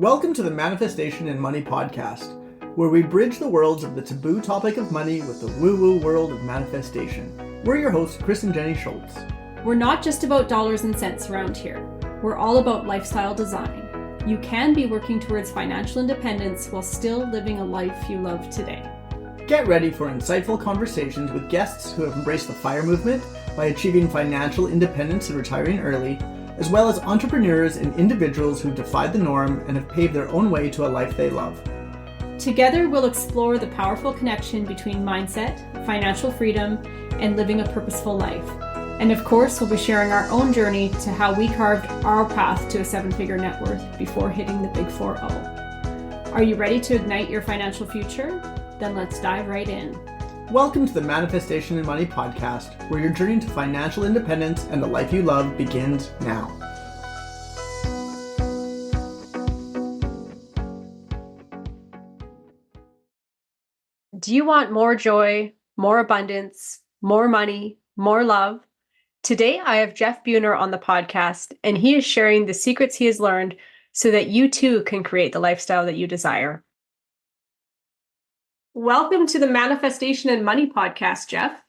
Welcome to the Manifestation and Money podcast, where we bridge the worlds of the taboo topic of money with the woo-woo world of manifestation. We're your hosts, Chris and Jenni Schultz. We're not just about dollars and cents around here. We're all about lifestyle design. You can be working towards financial independence while still living a life you love today. Get ready for insightful conversations with guests who have embraced the FIRE movement by achieving financial independence and retiring early, as well as entrepreneurs and individuals who defied the norm and have paved their own way to a life they love. Together, we'll explore the powerful connection between mindset, financial freedom, and living a purposeful life. And of course, we'll be sharing our own journey to how we carved our path to a seven-figure net worth before hitting the big 4-0. Are you ready to ignite your financial future? Then let's dive right in. Welcome to the Manifestation and Money podcast, where your journey to financial independence and the life you love begins now. Do you want more joy, more abundance, more money, more love? Today, I have Jeff Buehner on the podcast, and he is sharing the secrets he has learned so that you too can create the lifestyle that you desire. Welcome to the Manifestation and Money podcast, Jeff.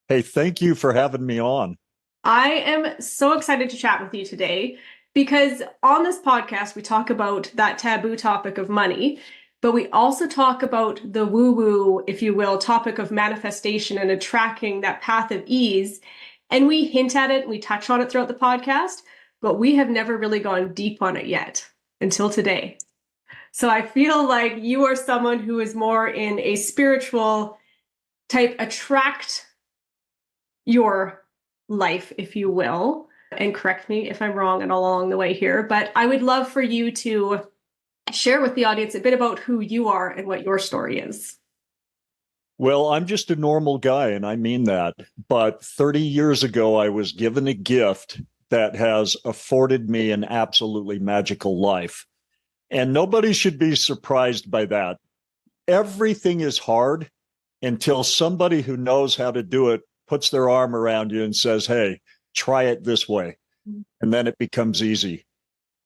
Hey, thank you for having me on. I am so excited to chat with you today because on this podcast, we talk about that taboo topic of money, but we also talk about the woo-woo, if you will, topic of manifestation and attracting that path of ease. And we hint at it, we touch on it throughout the podcast, but we have never really gone deep on it yet until today. So I feel like you are someone who is more in a spiritual type, attract your life, if you will, and correct me if I'm wrong and all along the way here. But I would love for you to share with the audience a bit about who you are and what your story is. Well, I'm just a normal guy, and I mean that. But 30 years ago, I was given a gift that has afforded me an absolutely magical life. And nobody should be surprised by that. Everything is hard until somebody who knows how to do it puts their arm around you and says, hey, try it this way. And then it becomes easy.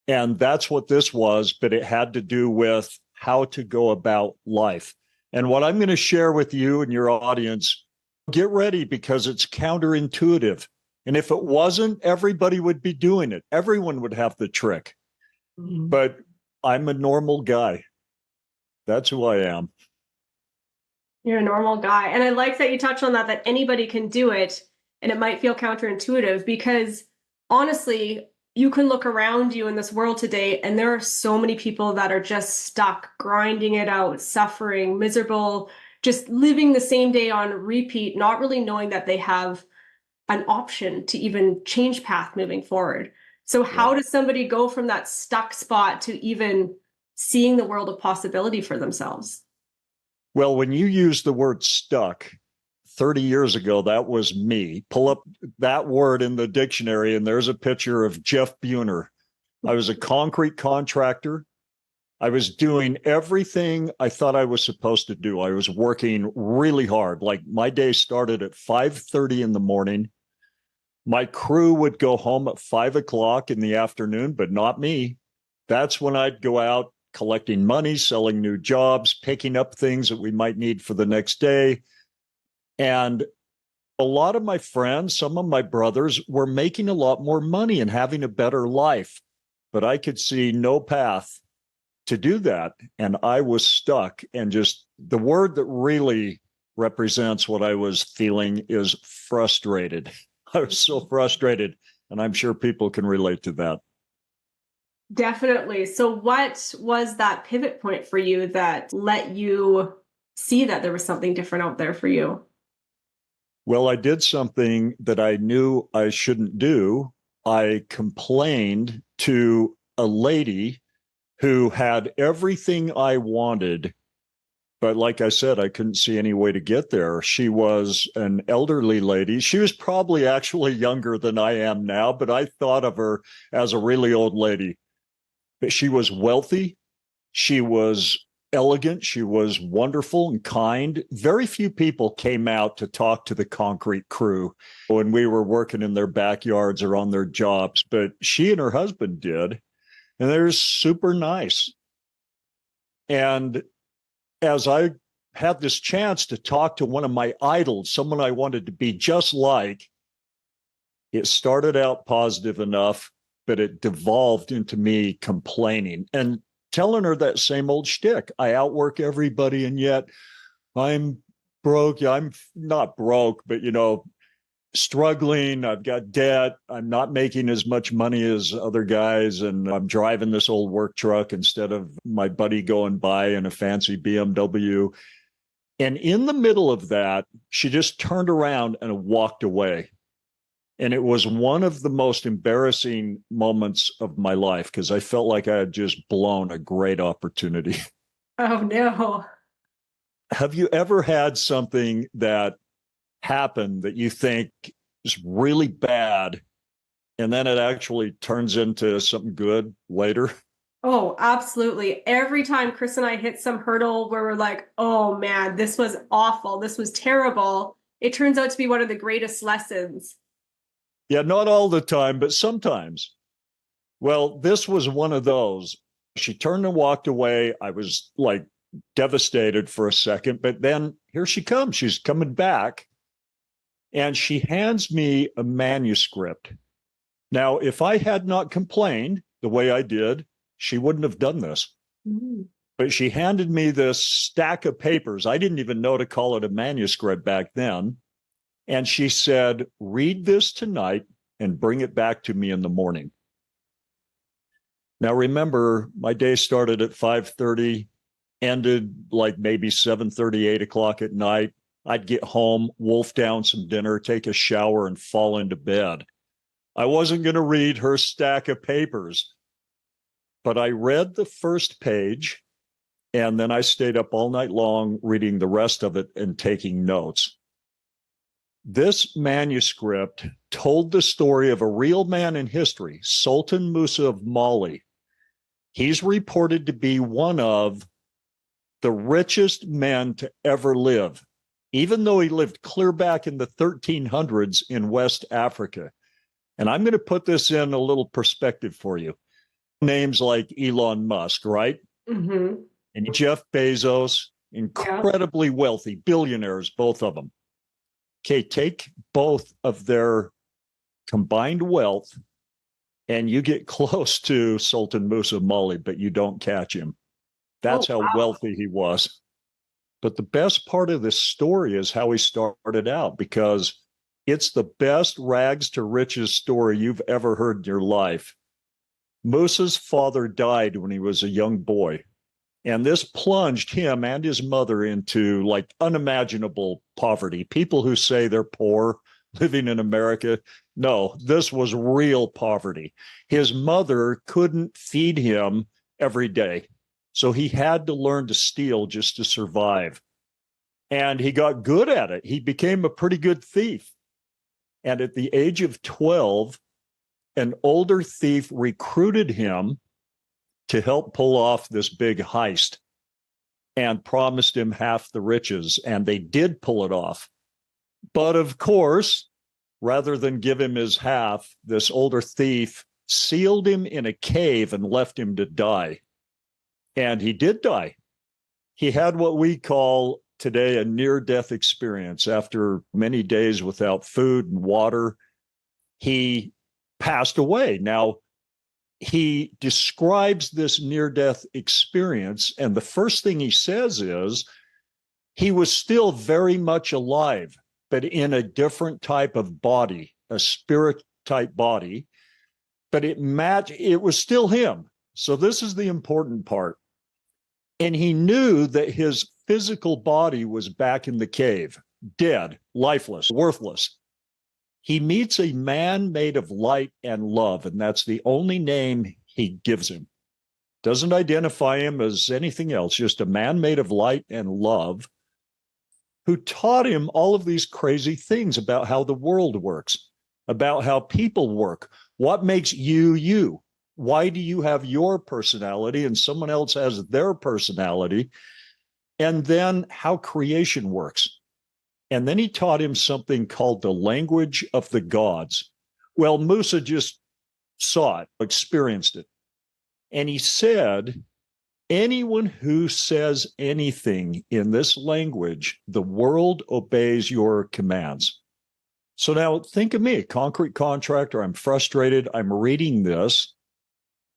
And that's what this was, but it had to do with how to go about life. And what I'm going to share with you and your audience, get ready because it's counterintuitive. And if it wasn't, everybody would be doing it. Everyone would have the trick. Mm-hmm. But I'm a normal guy. That's who I am. You're a normal guy. And I like that you touched on that anybody can do it. And it might feel counterintuitive because honestly, you can look around you in this world today and there are so many people that are just stuck, grinding it out, suffering, miserable, just living the same day on repeat, not really knowing that they have an option to even change path moving forward. So how does somebody go from that stuck spot to even seeing the world of possibility for themselves? Well, when you use the word stuck, 30 years ago, that was me. Pull up that word in the dictionary and there's a picture of Jeff Buehner. I was a concrete contractor. I was doing everything I thought I was supposed to do. I was working really hard. Like my day started at 5:30 in the morning. My crew would go home at 5 o'clock in the afternoon, but not me. That's when I'd go out collecting money, selling new jobs, picking up things that we might need for the next day. And a lot of my friends, some of my brothers were making a lot more money and having a better life, but I could see no path to do that. And I was stuck. And just the word that really represents what I was feeling is frustrated. I was so frustrated, and I'm sure people can relate to that. Definitely. So what was that pivot point for you that let you see that there was something different out there for you? Well, I did something that I knew I shouldn't do. I complained to a lady who had everything I wanted. But like I said, I couldn't see any way to get there. She was an elderly lady. She was probably actually younger than I am now, but I thought of her as a really old lady. But she was wealthy. She was elegant. She was wonderful and kind. Very few people came out to talk to the concrete crew when we were working in their backyards or on their jobs, but she and her husband did. and they're super nice. And as I had this chance to talk to one of my idols, someone I wanted to be just like, it started out positive enough, but it devolved into me complaining and telling her that same old shtick. I outwork everybody, and yet I'm broke. Yeah, I'm not broke, but struggling. I've got debt. I'm not making as much money as other guys, and I'm driving this old work truck instead of my buddy going by in a fancy BMW. And in the middle of that, she just turned around and walked away. And it was one of the most embarrassing moments of my life because I felt like I had just blown a great opportunity. Oh, no. Have you ever had something that happened that you think is really bad and then it actually turns into something good later? Oh, absolutely. Every time Chris and I hit some hurdle where we're like, oh man, this was awful, this was terrible, it turns out to be one of the greatest lessons. Yeah, not all the time, but sometimes. Well, this was one of those. She turned and walked away. I was like devastated for a second, but then here she comes. She's coming back and she hands me a manuscript. Now, if I had not complained the way I did, she wouldn't have done this. Mm. But she handed me this stack of papers. I didn't even know to call it a manuscript back then. And she said, read this tonight and bring it back to me in the morning. Now, remember, my day started at 5:30, ended like maybe 7:30, 8 o'clock at night. I'd get home, wolf down some dinner, take a shower, and fall into bed. I wasn't going to read her stack of papers, but I read the first page, and then I stayed up all night long reading the rest of it and taking notes. This manuscript told the story of a real man in history, Sultan Musa of Mali. He's reported to be one of the richest men to ever live, even though he lived clear back in the 1300s in West Africa. And I'm going to put this in a little perspective for you. Names like Elon Musk, right? Mm-hmm. And Jeff Bezos, incredibly wealthy, billionaires, both of them. Okay, take both of their combined wealth and you get close to Sultan Musa of Mali, but you don't catch him. That's how wealthy he was. But the best part of this story is how he started out, because it's the best rags to riches story you've ever heard in your life. Musa's father died when he was a young boy. And this plunged him and his mother into like unimaginable poverty. People who say they're poor living in America, no, this was real poverty. His mother couldn't feed him every day, so he had to learn to steal just to survive. And he got good at it. He became a pretty good thief. And at the age of 12, an older thief recruited him to help pull off this big heist and promised him half the riches. And they did pull it off. But of course, rather than give him his half, this older thief sealed him in a cave and left him to die. And he did die. He had what we call today a near-death experience. After many days without food and water, he passed away. Now, he describes this near-death experience, and the first thing he says is he was still very much alive, but in a different type of body, a spirit-type body, but it was still him. So this is the important part. And he knew that his physical body was back in the cave, dead, lifeless, worthless. He meets a man made of light and love, and that's the only name he gives him. Doesn't identify him as anything else, just a man made of light and love who taught him all of these crazy things about how the world works, about how people work, what makes you, you. Why do you have your personality and someone else has their personality? And then how creation works. And then he taught him something called the language of the gods. Well, Musa just saw it, experienced it. And he said, anyone who says anything in this language, the world obeys your commands. So now think of me, a concrete contractor. I'm frustrated. I'm reading this.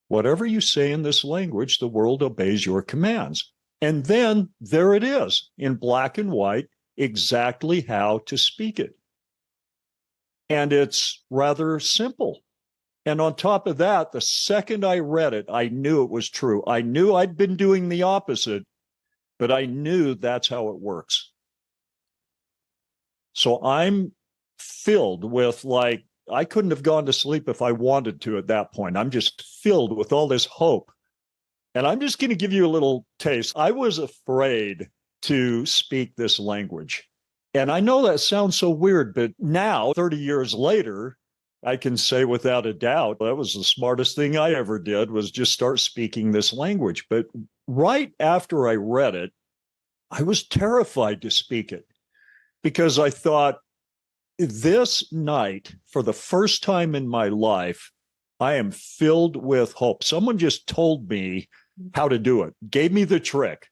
Whatever you say in this language, the world obeys your commands. And then there it is in black and white, exactly how to speak it. And it's rather simple. And on top of that, the second I read it, I knew it was true. I knew I'd been doing the opposite, but I knew that's how it works. So I'm filled with, like, I couldn't have gone to sleep if I wanted to at that point. I'm just filled with all this hope. And I'm just going to give you a little taste. I was afraid to speak this language. And I know that sounds so weird, but now, 30 years later, I can say without a doubt, that was the smartest thing I ever did, was just start speaking this language. But right after I read it, I was terrified to speak it because I thought, this night, for the first time in my life, I am filled with hope. Someone just told me how to do it, gave me the trick.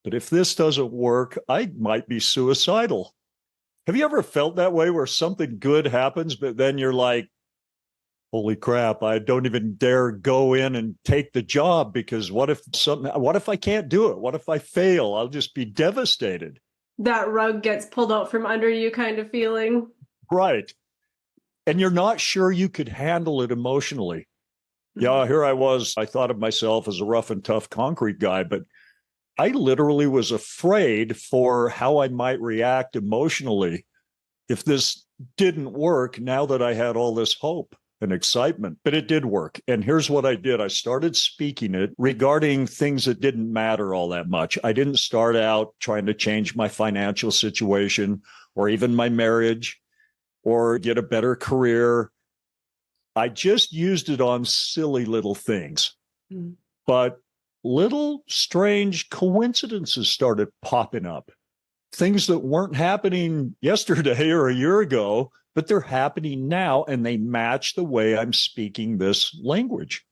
But if this doesn't work, I might be suicidal. Have you ever felt that way where something good happens, but then you're like, holy crap, I don't even dare go in and take the job because what if I can't do it? What if I fail? I'll just be devastated. That rug gets pulled out from under you kind of feeling. Right. And you're not sure you could handle it emotionally. Yeah, here I was. I thought of myself as a rough and tough concrete guy, but I literally was afraid for how I might react emotionally if this didn't work now that I had all this hope and excitement. But it did work. And here's what I did. I started speaking it regarding things that didn't matter all that much. I didn't start out trying to change my financial situation or even my marriage or get a better career. I just used it on silly little things. But little strange coincidences started popping up. Things that weren't happening yesterday or a year ago, but they're happening now, and they match the way I'm speaking this language.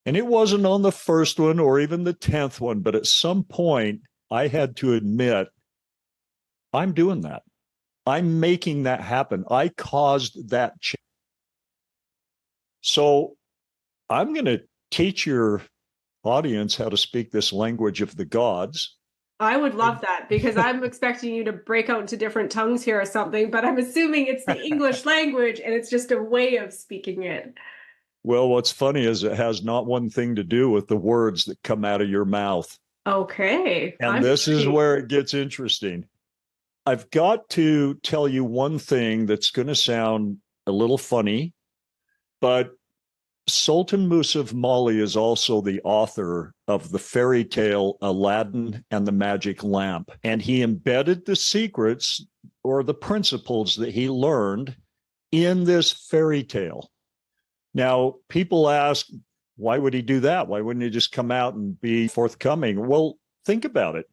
And it wasn't on the first one or even the 10th one, but at some point I had to admit, I'm doing that. I'm making that happen. I caused that change. So I'm going to teach your audience how to speak this language of the gods. I would love that because I'm expecting you to break out into different tongues here or something, but I'm assuming it's the English language and it's just a way of speaking it. Well, what's funny is it has not one thing to do with the words that come out of your mouth. Okay. And this is where it gets interesting. I've got to tell you one thing that's going to sound a little funny, but Sultan Musa of Mali is also the author of the fairy tale Aladdin and the Magic Lamp. And he embedded the secrets or the principles that he learned in this fairy tale. Now, people ask, why would he do that? Why wouldn't he just come out and be forthcoming? Well, think about it.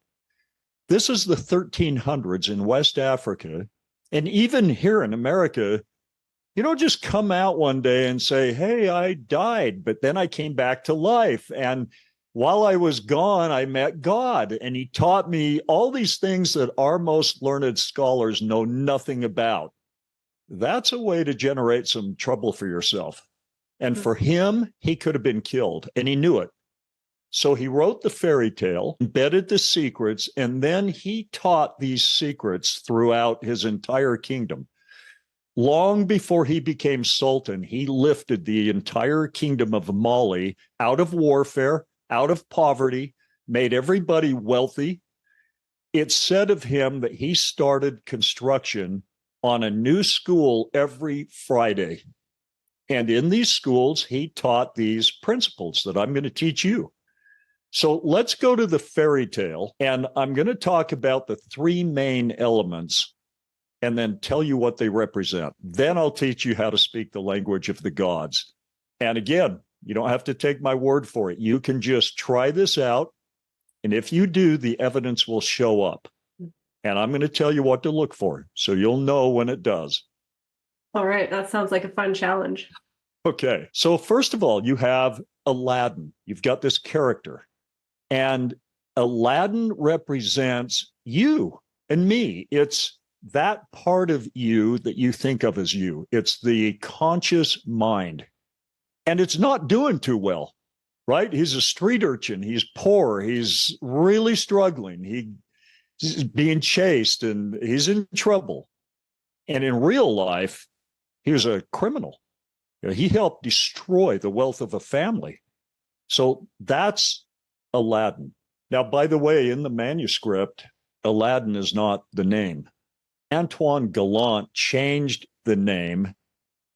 This is the 1300s in West Africa. And even here in America, you don't just come out one day and say, hey, I died, but then I came back to life. And while I was gone, I met God, and he taught me all these things that our most learned scholars know nothing about. That's a way to generate some trouble for yourself. And for him, he could have been killed, and he knew it. So he wrote the fairy tale, embedded the secrets, and then he taught these secrets throughout his entire kingdom. Long before he became sultan, he lifted the entire kingdom of Mali out of warfare, out of poverty, made everybody wealthy. It's said of him that he started construction on a new school every Friday. And in these schools, he taught these principles that I'm going to teach you. So let's go to the fairy tale, and I'm going to talk about the three main elements and then tell you what they represent. Then I'll teach you how to speak the language of the gods. And again, you don't have to take my word for it. You can just try this out. And if you do, the evidence will show up. And I'm going to tell you what to look for, so you'll know when it does. All right. That sounds like a fun challenge. Okay. So first of all, you have Aladdin. You've got this character. And Aladdin represents you and me. It's that part of you that you think of as you. It's the conscious mind. And it's not doing too well, right? He's a street urchin. He's poor. He's really struggling. He's being chased and he's in trouble. And in real life, he was a criminal. He helped destroy the wealth of a family. So that's Aladdin. Now, by the way, in the manuscript, Aladdin is not the name. Antoine Galland changed the name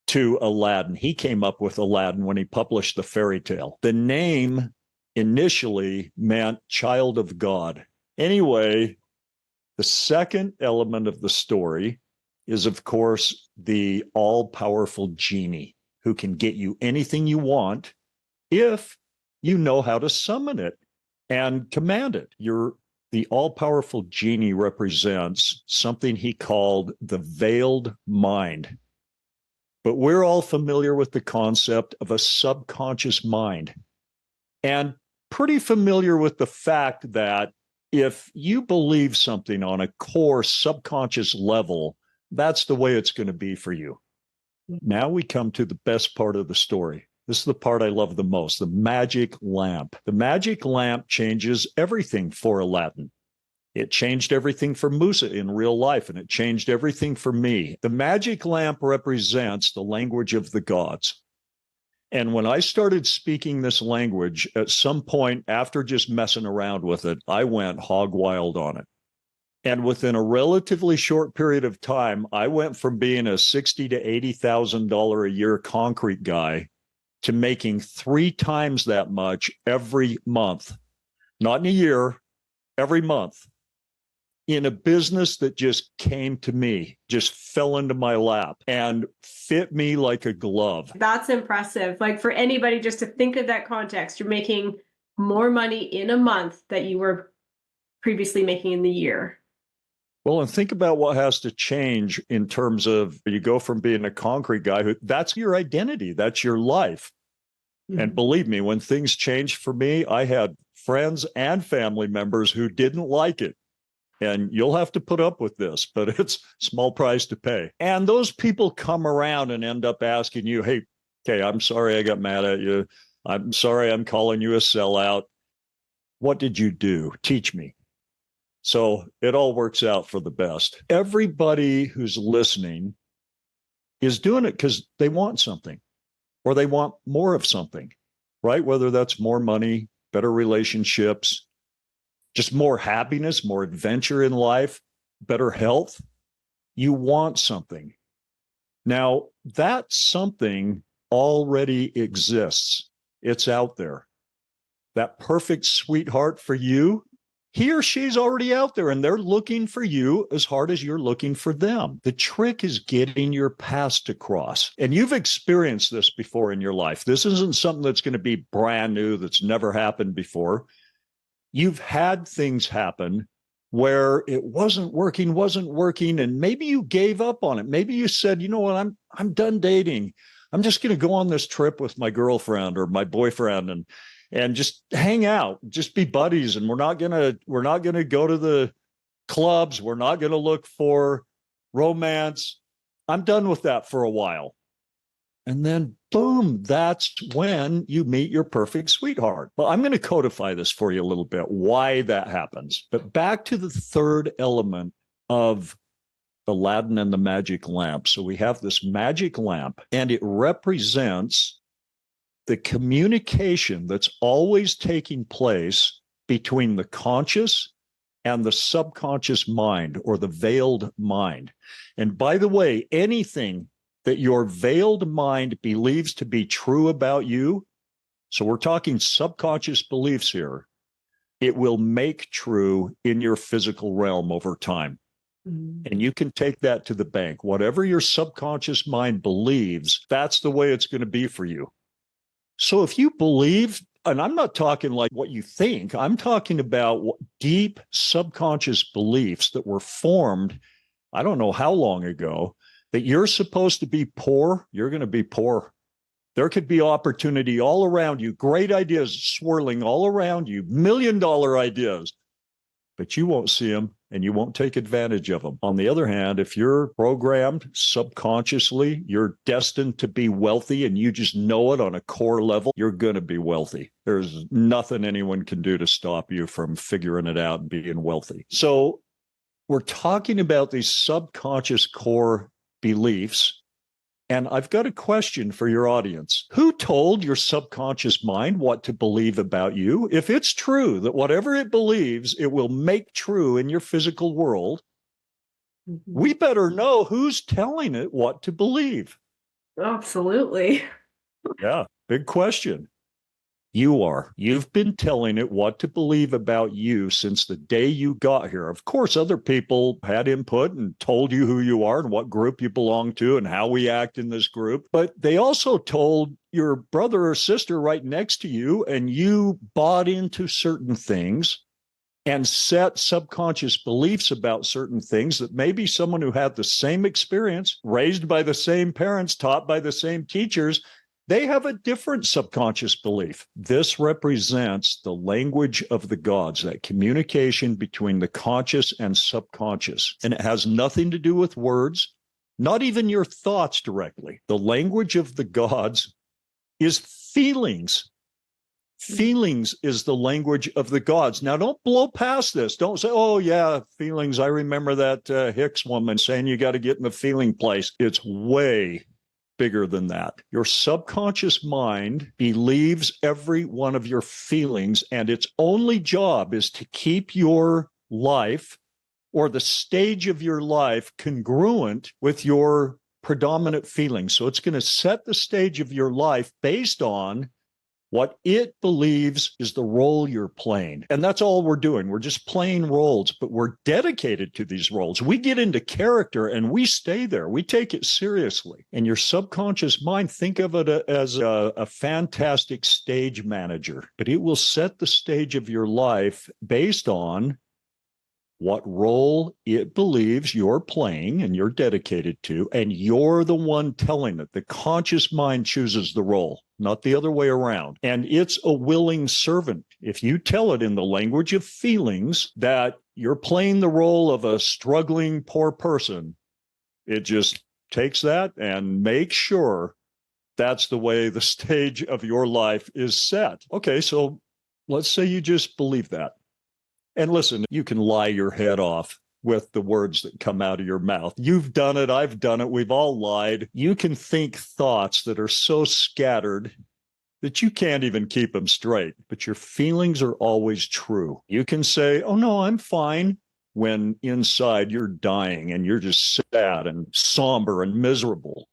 to Aladdin. He came up with Aladdin when he published the fairy tale. The name initially meant child of God. Anyway, the second element of the story is, of course, the all-powerful genie who can get you anything you want if you know how to summon it and command it. The all-powerful genie represents something he called the veiled mind. But we're all familiar with the concept of a subconscious mind and pretty familiar with the fact that if you believe something on a core subconscious level, that's the way it's going to be for you. Now we come to the best part of the story. This is the part I love the most, the magic lamp. The magic lamp changes everything for Aladdin. It changed everything for Musa in real life, and it changed everything for me. The magic lamp represents the language of the gods. And when I started speaking this language, at some point after just messing around with it, I went hog wild on it. And within a relatively short period of time, I went from being a $60,000 to $80,000 a year concrete guy to making 3 times that much every month. Not in a year, every month. In a business that just came to me, just fell into my lap and fit me like a glove. That's impressive. Like, for anybody just to think of that context, you're making more money in a month that you were previously making in the year. Well, and think about what has to change in terms of you go from being a concrete guy that's your identity, that's your life. Mm-hmm. And believe me, when things changed for me, I had friends and family members who didn't like it. And you'll have to put up with this, but it's a small price to pay. And those people come around and end up asking you, hey, okay, I'm sorry I got mad at you. I'm sorry I'm calling you a sellout. What did you do? Teach me. So it all works out for the best. Everybody who's listening is doing it because they want something or they want more of something, right? Whether that's more money, better relationships, just more happiness, more adventure in life, better health. You want something. Now, that something already exists. It's out there. That perfect sweetheart for you, he or she's already out there, and they're looking for you as hard as you're looking for them. The trick is getting your past across. And you've experienced this before in your life. This isn't something that's going to be brand new, that's never happened before. You've had things happen where it wasn't working, and maybe you gave up on it. Maybe you said, you know what, I'm done dating. I'm just going to go on this trip with my girlfriend or my boyfriend and just hang out, just be buddies. And we're not going to go to the clubs. We're not going to look for romance. I'm done with that for a while. And then, boom, that's when you meet your perfect sweetheart. Well, I'm going to codify this for you a little bit, why that happens. But back to the third element of Aladdin and the magic lamp. So we have this magic lamp, and it represents the communication that's always taking place between the conscious and the subconscious mind, or the veiled mind. And by the way, anything that your veiled mind believes to be true about you, so we're talking subconscious beliefs here, it will make true in your physical realm over time. Mm-hmm. And you can take that to the bank. Whatever your subconscious mind believes, that's the way it's going to be for you. So if you believe, and I'm not talking like what you think, I'm talking about deep subconscious beliefs that were formed, I don't know how long ago, that you're supposed to be poor, you're going to be poor. There could be opportunity all around you, great ideas swirling all around you, $1,000,000 ideas, but you won't see them and you won't take advantage of them. On the other hand, if you're programmed subconsciously, you're destined to be wealthy and you just know it on a core level, you're going to be wealthy. There's nothing anyone can do to stop you from figuring it out and being wealthy. So we're talking about these subconscious core beliefs. And I've got a question for your audience. Who told your subconscious mind what to believe about you? If it's true that whatever it believes, it will make true in your physical world, we better know who's telling it what to believe. Absolutely. Yeah, big question. You are. You've been telling it what to believe about you since the day you got here. Of course, other people had input and told you who you are and what group you belong to and how we act in this group. But they also told your brother or sister right next to you, and you bought into certain things and set subconscious beliefs about certain things that maybe someone who had the same experience, raised by the same parents, taught by the same teachers, they have a different subconscious belief. This represents the language of the gods, that communication between the conscious and subconscious. And it has nothing to do with words, not even your thoughts directly. The language of the gods is feelings. Feelings is the language of the gods. Now, don't blow past this. Don't say, oh, yeah, feelings. I remember that Hicks woman saying you got to get in the feeling place. It's way bigger than that. Your subconscious mind believes every one of your feelings, and its only job is to keep your life or the stage of your life congruent with your predominant feelings. So it's going to set the stage of your life based on what it believes is the role you're playing. And that's all we're doing. We're just playing roles, but we're dedicated to these roles. We get into character and we stay there. We take it seriously. And your subconscious mind, think of it as a fantastic stage manager, but it will set the stage of your life based on what role it believes you're playing and you're dedicated to, and you're the one telling it. The conscious mind chooses the role, not the other way around. And it's a willing servant. If you tell it in the language of feelings that you're playing the role of a struggling poor person, it just takes that and makes sure that's the way the stage of your life is set. Okay, so let's say you just believe that. And listen, you can lie your head off with the words that come out of your mouth. You've done it. I've done it. We've all lied. You can think thoughts that are so scattered that you can't even keep them straight, but your feelings are always true. You can say, oh, no, I'm fine, when inside you're dying and you're just sad and somber and miserable.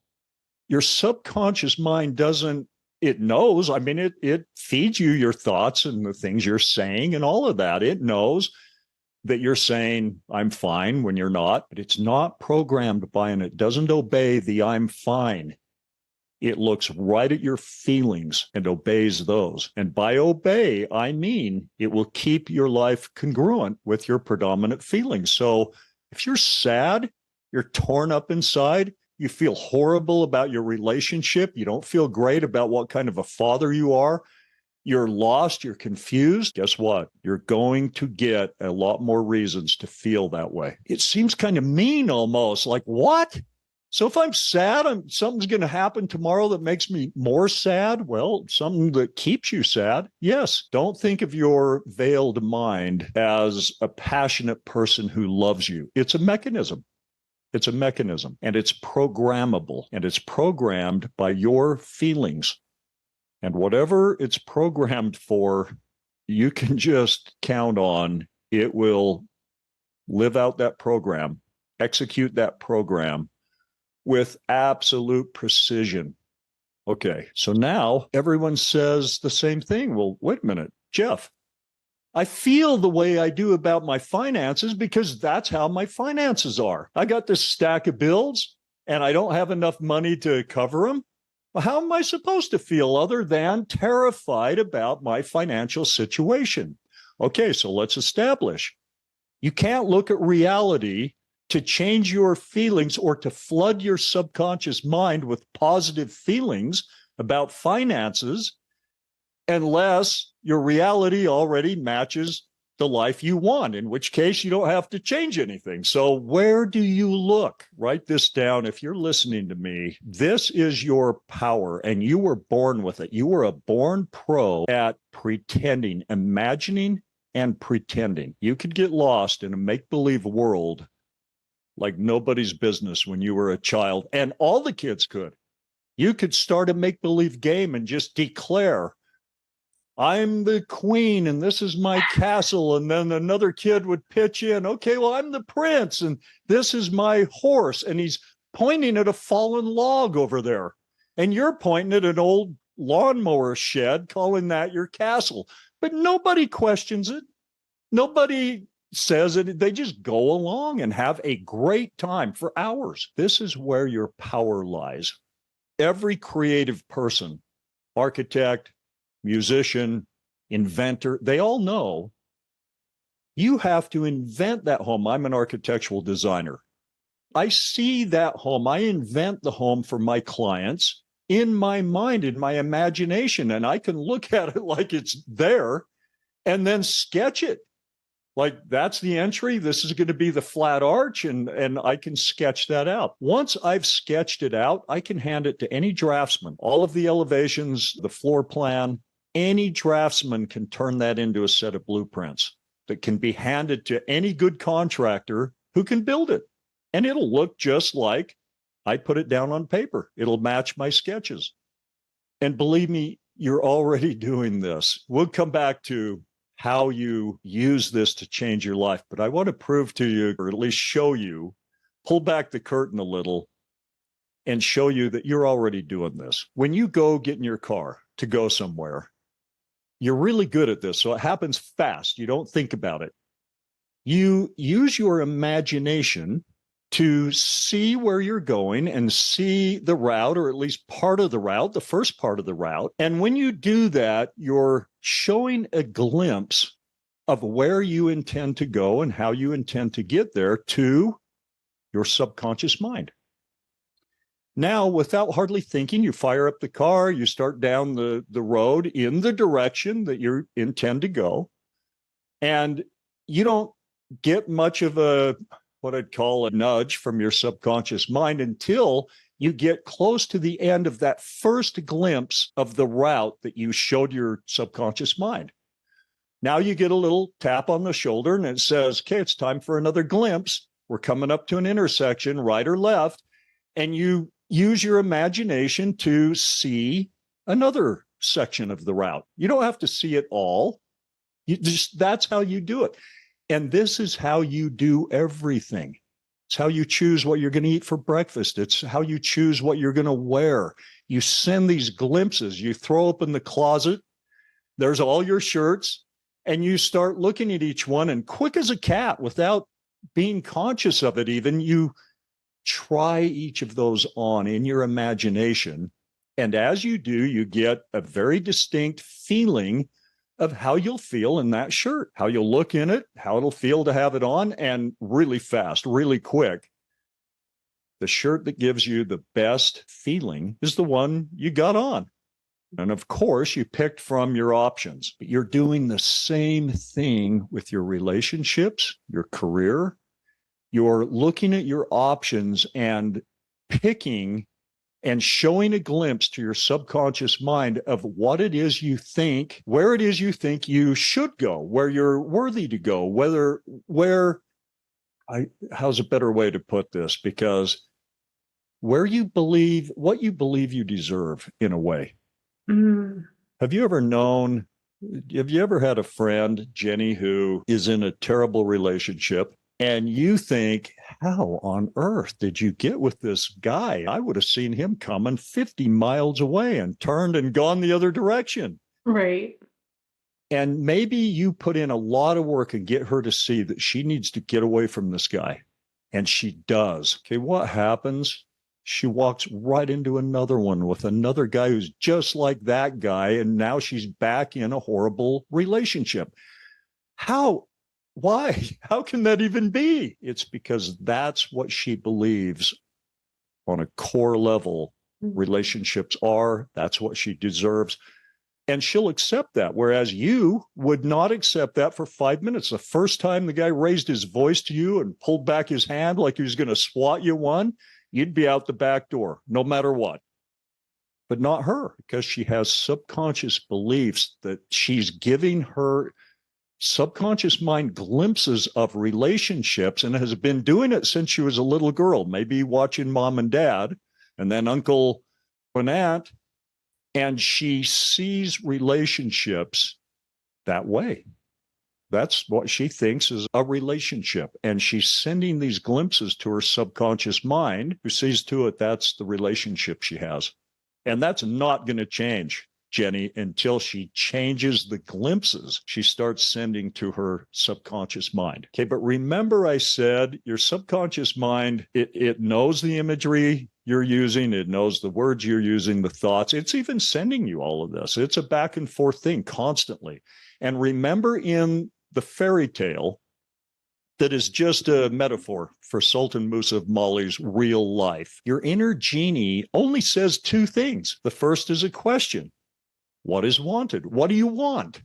Your subconscious mind doesn't. It knows, I mean, it feeds you your thoughts and the things you're saying and all of that. It knows that you're saying, I'm fine, when you're not, but it's not programmed by, and it doesn't obey the I'm fine. It looks right at your feelings and obeys those. And by obey, I mean it will keep your life congruent with your predominant feelings. So if you're sad, you're torn up inside, you feel horrible about your relationship, you don't feel great about what kind of a father you are, you're lost, you're confused, guess what? You're going to get a lot more reasons to feel that way. It seems kind of mean almost, like, what? So if I'm sad, something's going to happen tomorrow that makes me more sad? Well, something that keeps you sad? Yes. Don't think of your veiled mind as a passionate person who loves you. It's a mechanism. It's a mechanism, and it's programmable, and it's programmed by your feelings. And whatever it's programmed for, you can just count on it will live out that program, execute that program with absolute precision. Okay, so now everyone says the same thing. Well, wait a minute, Jeff, I feel the way I do about my finances because that's how my finances are. I got this stack of bills and I don't have enough money to cover them. Well, how am I supposed to feel other than terrified about my financial situation? Okay, so let's establish. You can't look at reality to change your feelings or to flood your subconscious mind with positive feelings about finances unless your reality already matches the life you want, in which case you don't have to change anything. So where do you look? Write this down. If you're listening to me, this is your power and you were born with it. You were a born pro at pretending, imagining and pretending. You could get lost in a make-believe world like nobody's business when you were a child, and all the kids could. You could start a make-believe game and just declare, I'm the queen and this is my castle. And then another kid would pitch in, okay, well, I'm the prince and this is my horse. And he's pointing at a fallen log over there. And you're pointing at an old lawnmower shed, calling that your castle. But nobody questions it. Nobody says it. They just go along and have a great time for hours. This is where your power lies. Every creative person, architect, musician, inventor, they all know you have to invent that home. I'm an architectural designer. I see that home. I invent the home for my clients in my mind, in my imagination, and I can look at it like it's there and then sketch it. Like, that's the entry. This is going to be the flat arch, and I can sketch that out. Once I've sketched it out, I can hand it to any draftsman. All of the elevations, the floor plan, any draftsman can turn that into a set of blueprints that can be handed to any good contractor who can build it. And it'll look just like I put it down on paper. It'll match my sketches. And believe me, you're already doing this. We'll come back to how you use this to change your life. But I want to prove to you, or at least show you, pull back the curtain a little and show you that you're already doing this. When you go get in your car to go somewhere, you're really good at this. So it happens fast. You don't think about it. You use your imagination to see where you're going and see the route, or at least part of the route, the first part of the route. And when you do that, you're showing a glimpse of where you intend to go and how you intend to get there to your subconscious mind. Now, without hardly thinking, you fire up the car, you start down the road in the direction that you intend to go. And you don't get much of what I'd call a nudge from your subconscious mind until you get close to the end of that first glimpse of the route that you showed your subconscious mind. Now you get a little tap on the shoulder and it says, okay, it's time for another glimpse. We're coming up to an intersection, right or left. And you use your imagination to see another section of the route. You don't have to see it all. That's how you do it. And this is how you do everything. It's how you choose what you're going to eat for breakfast. It's how you choose what you're going to wear. You send these glimpses. You throw open the closet. There's all your shirts. And you start looking at each one. And quick as a cat, without being conscious of it even, you try each of those on in your imagination. And as you do, you get a very distinct feeling of how you'll feel in that shirt, how you'll look in it, how it'll feel to have it on, and really fast, really quick. The shirt that gives you the best feeling is the one you got on. And of course, you picked from your options, but you're doing the same thing with your relationships, your career. You're looking at your options and picking and showing a glimpse to your subconscious mind of what it is you think, where it is you think you should go, where you're worthy to go, how's a better way to put this? Because where you believe, what you believe you deserve in a way. Mm. Have you ever had a friend, Jenni, who is in a terrible relationship? And you think, how on earth did you get with this guy? I would have seen him coming 50 miles away and turned and gone the other direction. Right. And maybe you put in a lot of work and get her to see that she needs to get away from this guy. And she does. Okay, what happens? She walks right into another one with another guy who's just like that guy. And now she's back in a horrible relationship. How? Why? How can that even be? It's because that's what she believes on a core level relationships are. That's what she deserves. And she'll accept that. Whereas you would not accept that for 5 minutes. The first time the guy raised his voice to you and pulled back his hand like he was going to swat you one, you'd be out the back door, no matter what. But not her, because she has subconscious beliefs that she's giving her subconscious mind glimpses of relationships and has been doing it since she was a little girl, maybe watching mom and dad and then uncle and aunt. And she sees relationships that way. That's what she thinks is a relationship. And she's sending these glimpses to her subconscious mind, who sees to it that's the relationship she has. And that's not going to change, Jenni, until she changes the glimpses she starts sending to her subconscious mind. Okay, but remember I said your subconscious mind, it knows the imagery you're using, it knows the words you're using, the thoughts. It's even sending you all of this. It's a back and forth thing constantly. And remember in the fairy tale, that is just a metaphor for Sultan Musa of Mali's real life. Your inner genie only says two things. The first is a question. What is wanted? What do you want?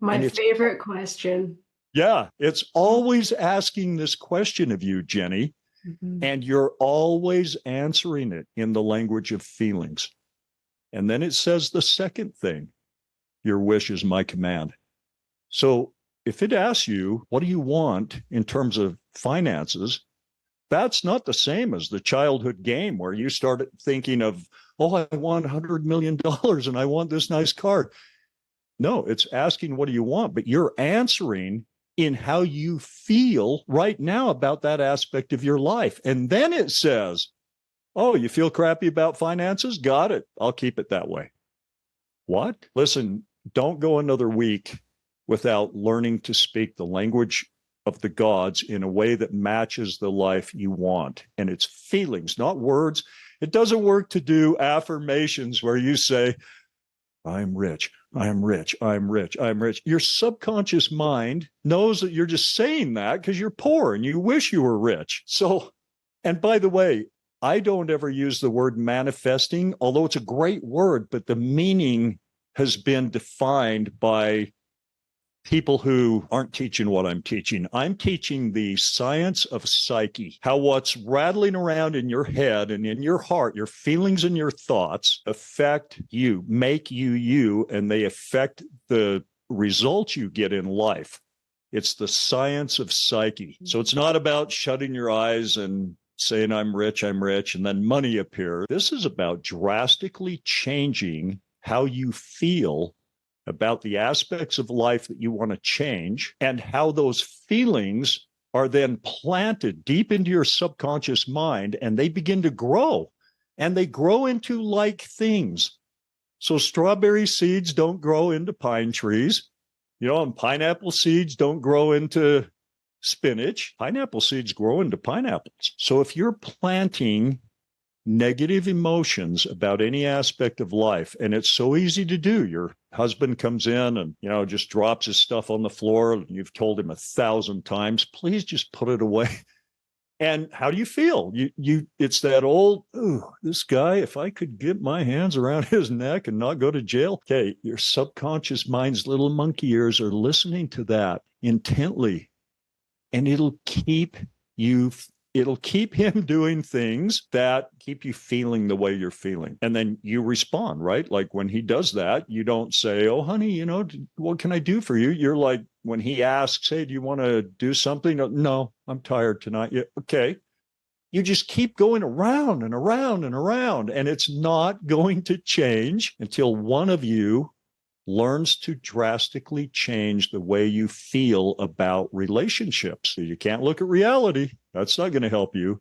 My favorite question. Yeah, it's always asking this question of you, Jenni, and you're always answering it in the language of feelings. And then it says the second thing, your wish is my command. So if it asks you, what do you want in terms of finances? That's not the same as the childhood game where you started thinking of, oh, I want $100 million and I want this nice car. No, it's asking, what do you want? But you're answering in how you feel right now about that aspect of your life. And then it says, oh, you feel crappy about finances? Got it. I'll keep it that way. What? Listen, don't go another week without learning to speak the language of the gods in a way that matches the life you want. And it's feelings, not words. It doesn't work to do affirmations where you say, I'm rich, I'm rich, I'm rich, I'm rich. Your subconscious mind knows that you're just saying that because you're poor and you wish you were rich. So, and by the way, I don't ever use the word manifesting, although it's a great word, but the meaning has been defined by people who aren't teaching what I'm teaching. I'm teaching the science of psyche, how what's rattling around in your head and in your heart, your feelings and your thoughts affect you, make you you, and they affect the results you get in life. It's the science of psyche. So it's not about shutting your eyes and saying, I'm rich, and then money appears. This is about drastically changing how you feel about the aspects of life that you want to change and how those feelings are then planted deep into your subconscious mind and they begin to grow and they grow into like things. So strawberry seeds don't grow into pine trees, and pineapple seeds don't grow into spinach. Pineapple seeds grow into pineapples. So if you're planting negative emotions about any aspect of life, and it's so easy to do. Your husband comes in and, just drops his stuff on the floor. And you've told him 1,000 times, please just put it away. And how do you feel? It's that old, this guy, if I could get my hands around his neck and not go to jail. Okay, your subconscious mind's little monkey ears are listening to that intently, and it'll keep him doing things that keep you feeling the way you're feeling. And then you respond, right? Like when he does that, you don't say, oh, honey, what can I do for you? You're like, when he asks, hey, do you want to do something? No, I'm tired tonight. Yeah, okay. You just keep going around and around and around. And it's not going to change until one of you learns to drastically change the way you feel about relationships. You can't look at reality. That's not going to help you.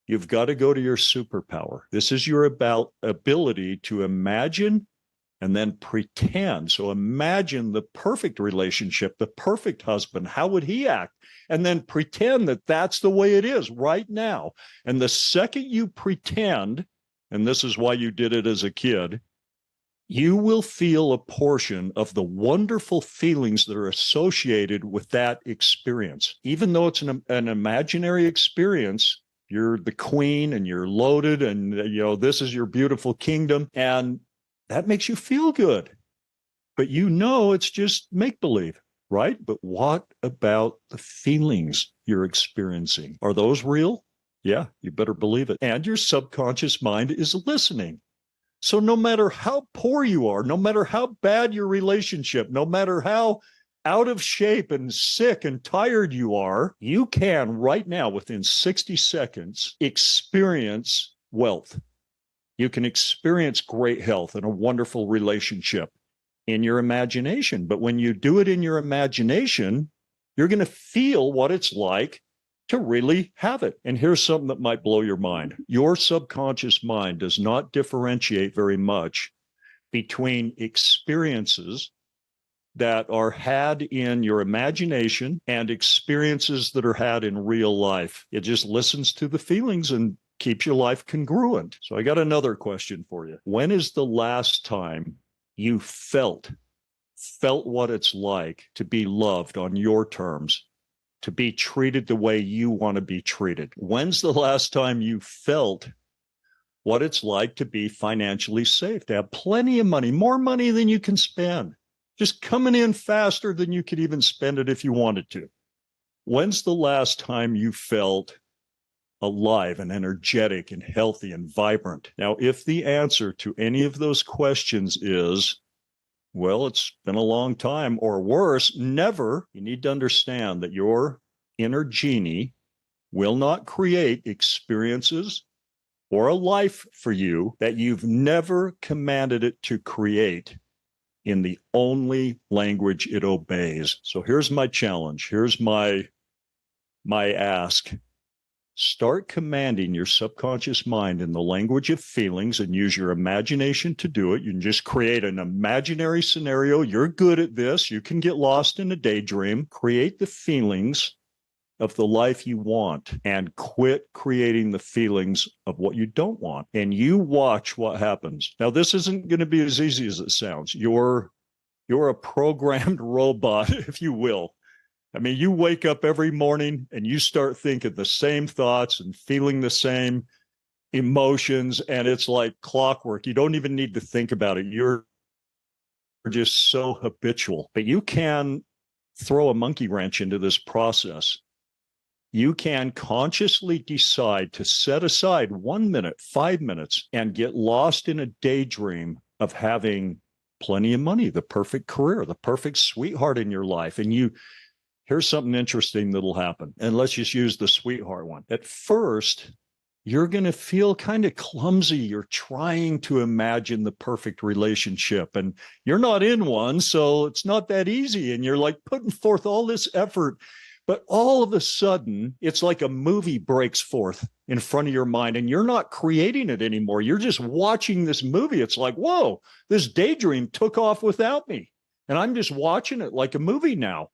You've got to go to your superpower. This is your ability to imagine and then pretend. So imagine the perfect relationship, the perfect husband. How would he act? And then pretend that that's the way it is right now. And the second you pretend, and this is why you did it as a kid, you will feel a portion of the wonderful feelings that are associated with that experience. Even though it's an imaginary experience, You're the queen and you're loaded and, this is your beautiful kingdom. And that makes you feel good. But it's just make-believe, right? But what about the feelings you're experiencing? Are those real? Yeah, you better believe it. And your subconscious mind is listening. So no matter how poor you are, no matter how bad your relationship, no matter how out of shape and sick and tired you are, you can right now, within 60 seconds, experience wealth. You can experience great health and a wonderful relationship in your imagination. But when you do it in your imagination, you're going to feel what it's like to really have it. And here's something that might blow your mind. Your subconscious mind does not differentiate very much between experiences that are had in your imagination and experiences that are had in real life. It just listens to the feelings and keeps your life congruent. So I got another question for you. When is the last time you felt what it's like to be loved on your terms, to be treated the way you want to be treated? When's the last time you felt what it's like to be financially safe, to have plenty of money, more money than you can spend, just coming in faster than you could even spend it if you wanted to? When's the last time you felt alive and energetic and healthy and vibrant? Now, if the answer to any of those questions is, well, it's been a long time, or worse, never, you need to understand that your inner genie will not create experiences or a life for you that you've never commanded it to create in the only language it obeys. So here's my challenge. Here's my ask. Start commanding your subconscious mind in the language of feelings and use your imagination to do it. You can just create an imaginary scenario. You're good at this. You can get lost in a daydream. Create the feelings of the life you want and quit creating the feelings of what you don't want. And you watch what happens. Now, this isn't going to be as easy as it sounds. You're a programmed robot, if you will. I mean, you wake up every morning and you start thinking the same thoughts and feeling the same emotions, and it's like clockwork. You don't even need to think about it. You're just so habitual. But you can throw a monkey wrench into this process. You can consciously decide to set aside 1 minute, 5 minutes, and get lost in a daydream of having plenty of money, the perfect career, the perfect sweetheart in your life. And here's something interesting that'll happen. And let's just use the sweetheart one. At first, you're going to feel kind of clumsy. You're trying to imagine the perfect relationship and you're not in one. So it's not that easy. And you're like putting forth all this effort. But all of a sudden, it's like a movie breaks forth in front of your mind and you're not creating it anymore. You're just watching this movie. It's like, whoa, this daydream took off without me. And I'm just watching it like a movie now.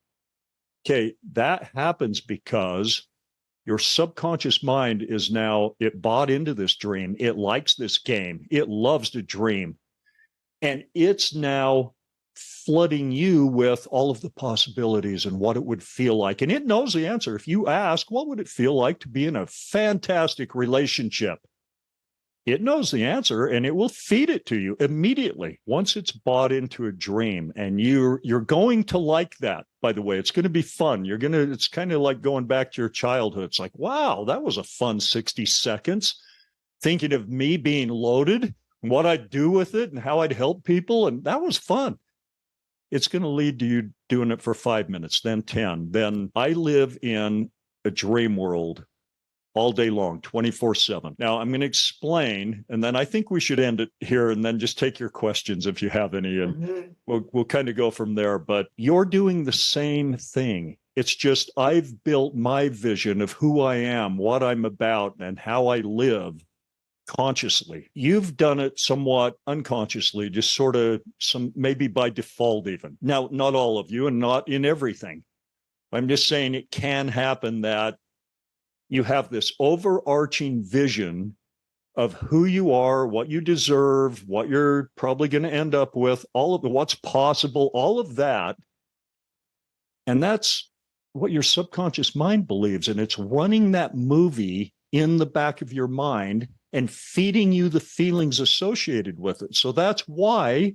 Okay, that happens because your subconscious mind is now, it bought into this dream. It likes this game. It loves to dream. And it's now flooding you with all of the possibilities and what it would feel like. And it knows the answer. If you ask, what would it feel like to be in a fantastic relationship? It knows the answer and it will feed it to you immediately once it's bought into a dream. And you're going to like that. By the way, it's going to be fun. It's kind of like going back to your childhood. It's like, wow, that was a fun 60 seconds thinking of me being loaded and what I'd do with it and how I'd help people. And that was fun. It's going to lead to you doing it for 5 minutes, then 10. Then I live in a dream world all day long, 24/7. Now I'm going to explain, and then I think we should end it here and then just take your questions if you have any, and we'll kind of go from there. But you're doing the same thing. It's just I've built my vision of who I am, what I'm about, and how I live consciously. You've done it somewhat unconsciously, just sort of maybe by default even. Now, not all of you and not in everything. I'm just saying it can happen that you have this overarching vision of who you are, what you deserve, what you're probably going to end up with, all of what's possible, all of that. And that's what your subconscious mind believes. And it's running that movie in the back of your mind and feeding you the feelings associated with it. So that's why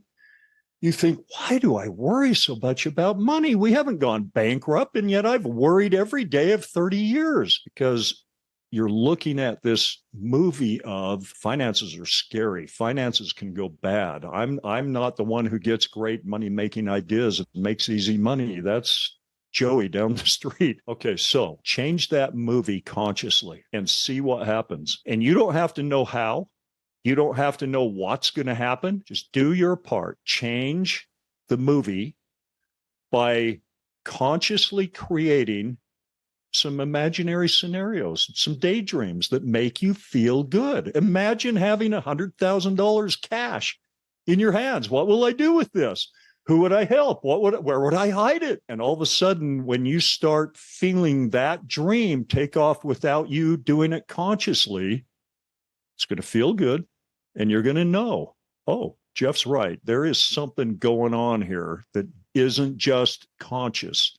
you think, why do I worry so much about money? We haven't gone bankrupt, and yet I've worried every day of 30 years, because you're looking at this movie of finances are scary. Finances can go bad. I'm not the one who gets great money-making ideas and makes easy money. That's Joey down the street. Okay, so change that movie consciously and see what happens. And you don't have to know how. You don't have to know what's going to happen. Just do your part. Change the movie by consciously creating some imaginary scenarios, some daydreams that make you feel good. Imagine having $100,000 cash in your hands. What will I do with this? Who would I help? Where would I hide it? And all of a sudden, when you start feeling that dream take off without you doing it consciously, it's going to feel good. And you're going to know, oh, Jeff's right. There is something going on here that isn't just conscious.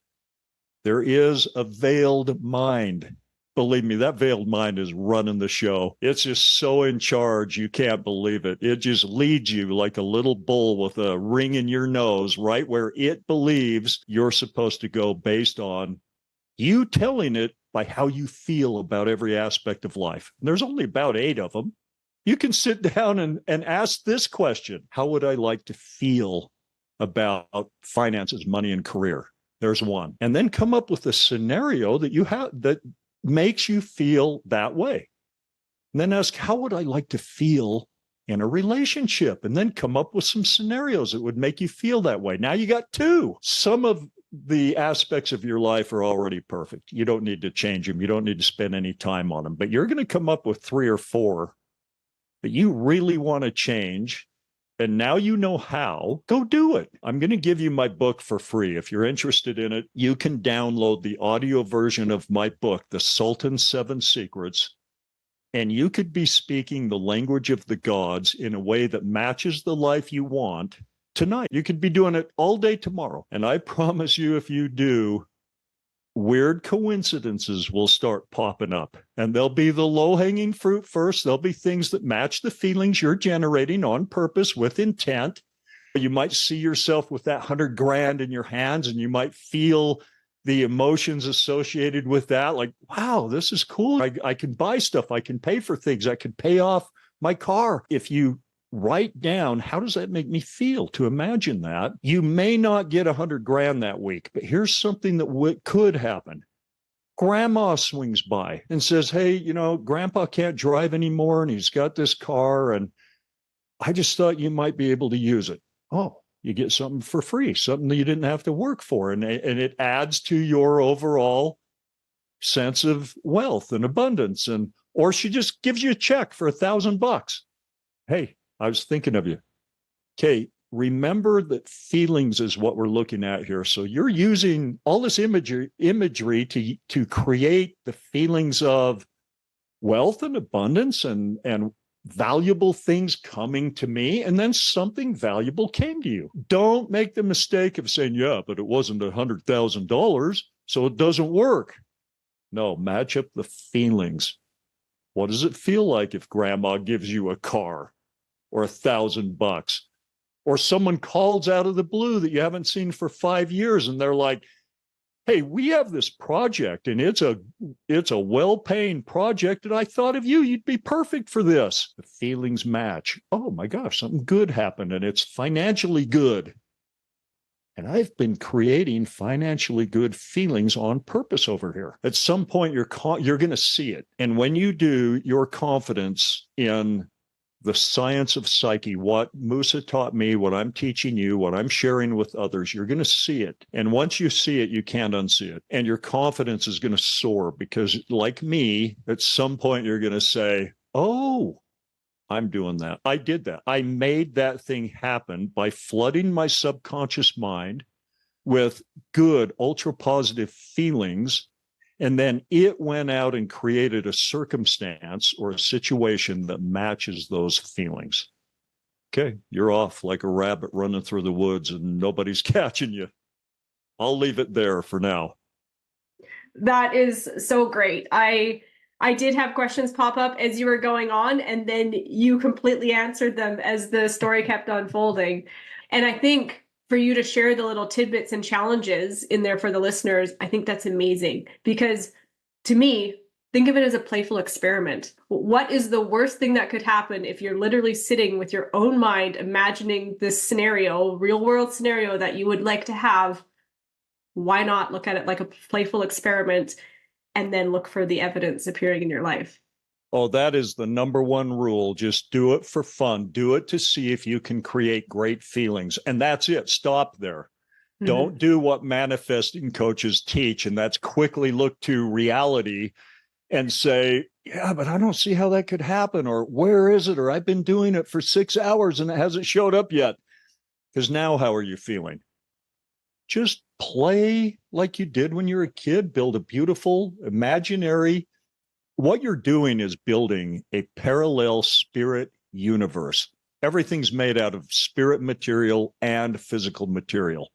There is a veiled mind. Believe me, that veiled mind is running the show. It's just so in charge, you can't believe it. It just leads you like a little bull with a ring in your nose, right where it believes you're supposed to go, based on you telling it by how you feel about every aspect of life. And there's only about 8 of them. You can sit down and ask this question: how would I like to feel about finances, money, and career? There's one. And then come up with a scenario that you have that makes you feel that way. And then ask, how would I like to feel in a relationship? And then come up with some scenarios that would make you feel that way. Now you got 2. Some of the aspects of your life are already perfect. You don't need to change them. You don't need to spend any time on them. But you're going to come up with 3 or 4 that you really want to change. And now you know how. Go do it. I'm going to give you my book for free. If you're interested in it, you can download the audio version of my book, The Sultan's 7 Secrets, and you could be speaking the language of the gods in a way that matches the life you want tonight. You could be doing it all day tomorrow. And I promise you, if you do, weird coincidences will start popping up, and they'll be the low-hanging fruit first. There'll be things that match the feelings you're generating on purpose with intent. You might see yourself with that $100,000 in your hands, and you might feel the emotions associated with that. Like, wow, this is cool. I can buy stuff. I can pay for things. I can pay off my car. If you write down, how does that make me feel to imagine that? You may not get $100,000 that week, but here's something that could happen. Grandma swings by and says, hey, Grandpa can't drive anymore, and he's got this car, and I just thought you might be able to use it. Oh, you get something for free, something that you didn't have to work for. And it adds to your overall sense of wealth and abundance. Or she just gives you a check for $1,000. Hey, I was thinking of you. Okay, remember that feelings is what we're looking at here. So you're using all this imagery to create the feelings of wealth and abundance and valuable things coming to me, and then something valuable came to you. Don't make the mistake of saying, yeah, but it wasn't $100,000, so it doesn't work. No, match up the feelings. What does it feel like if Grandma gives you a car? Or $1,000, or someone calls out of the blue that you haven't seen for 5 years, and they're like, hey, we have this project, and it's a well-paying project, and I thought of you. You'd be perfect for this. The feelings match. Oh my gosh, something good happened, and it's financially good. And I've been creating financially good feelings on purpose over here. At some point, you're going to see it. And when you do, your confidence in the science of psyche, what Musa taught me, what I'm teaching you, what I'm sharing with others, you're going to see it. And once you see it, you can't unsee it. And your confidence is going to soar, because like me, at some point, you're going to say, oh, I'm doing that. I did that. I made that thing happen by flooding my subconscious mind with good, ultra positive feelings. And then it went out and created a circumstance or a situation that matches those feelings. Okay, you're off like a rabbit running through the woods and nobody's catching you. I'll leave it there for now. That is so great. I I did have questions pop up as you were going on, and then you completely answered them as the story kept unfolding. And I think for you to share the little tidbits and challenges in there for the listeners, I think that's amazing, because to me, think of it as a playful experiment. What is the worst thing that could happen if you're literally sitting with your own mind, imagining this scenario, real world scenario that you would like to have? Why not look at it like a playful experiment and then look for the evidence appearing in your life? Oh, that is the number one rule. Just do it for fun. Do it to see if you can create great feelings. And that's it. Stop there. Mm-hmm. Don't do what manifesting coaches teach, and that's quickly look to reality and say, yeah, but I don't see how that could happen, or where is it, or I've been doing it for 6 hours and it hasn't showed up yet. Because now how are you feeling? Just play like you did when you were a kid. Build a beautiful imaginary. What you're doing is building a parallel spirit universe. Everything's made out of spirit material and physical material.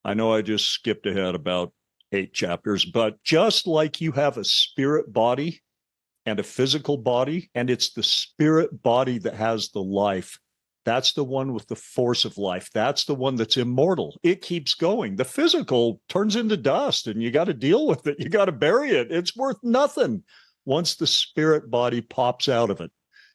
I know I just skipped ahead about 8 chapters, but just like you have a spirit body and a physical body, and it's the spirit body that has the life. That's the one with the force of life. That's the one that's immortal. It keeps going. The physical turns into dust, and you got to deal with it. You got to bury it. It's worth nothing once the spirit body pops out of it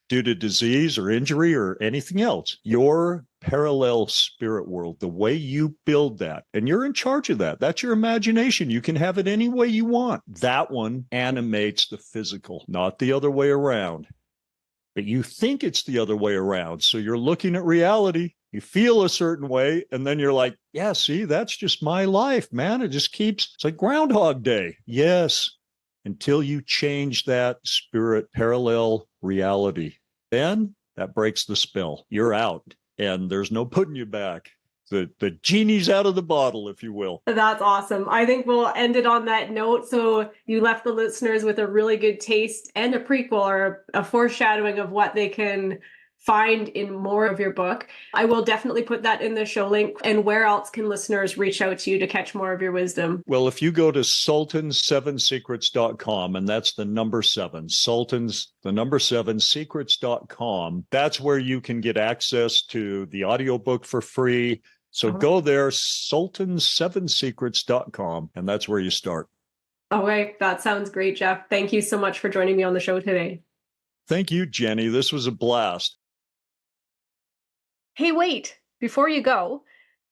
due to disease or injury or anything else. Your parallel spirit world, the way you build that, and you're in charge of that. That's your imagination. You can have it any way you want. That one animates the physical, not the other way around. But you think it's the other way around. So you're looking at reality. You feel a certain way, and then you're like, yeah, see, that's just my life, man. It just keeps, it's like Groundhog Day. Yes. Until you change that spirit parallel reality, then that breaks the spell. You're out, and there's no putting you back. The genie's out of the bottle, if you will. That's awesome. I think we'll end it on that note. So you left the listeners with a really good taste and a prequel or a foreshadowing of what they can find in more of your book. I will definitely put that in the show link. And where else can listeners reach out to you to catch more of your wisdom? Well, if you go to sultans7secrets.com, and that's the number 7, sultans, the number 7 secrets.com, that's where you can get access to the audiobook for free. So go there, sultans7secrets.com, and that's where you start. All right. That sounds great, Jeff. Thank you so much for joining me on the show today. Thank you, Jenny. This was a blast. Hey, wait, before you go,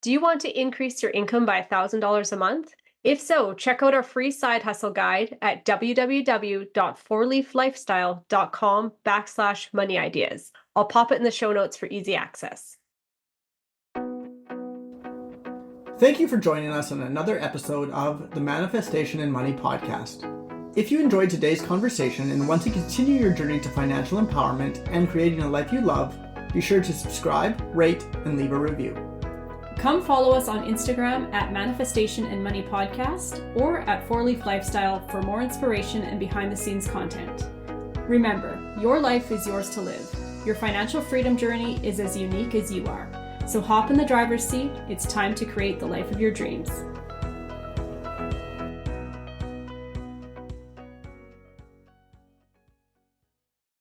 do you want to increase your income by $1,000 a month? If so, check out our free side hustle guide at www.fourleaflifestyle.com/money ideas. I'll pop it in the show notes for easy access. Thank you for joining us on another episode of the Manifestation and Money podcast. If you enjoyed today's conversation and want to continue your journey to financial empowerment and creating a life you love, be sure to subscribe, rate, and leave a review. Come follow us on Instagram at Manifestation and Money Podcast or at 4leaf Lifestyle for more inspiration and behind-the-scenes content. Remember, your life is yours to live. Your financial freedom journey is as unique as you are. So hop in the driver's seat. It's time to create the life of your dreams.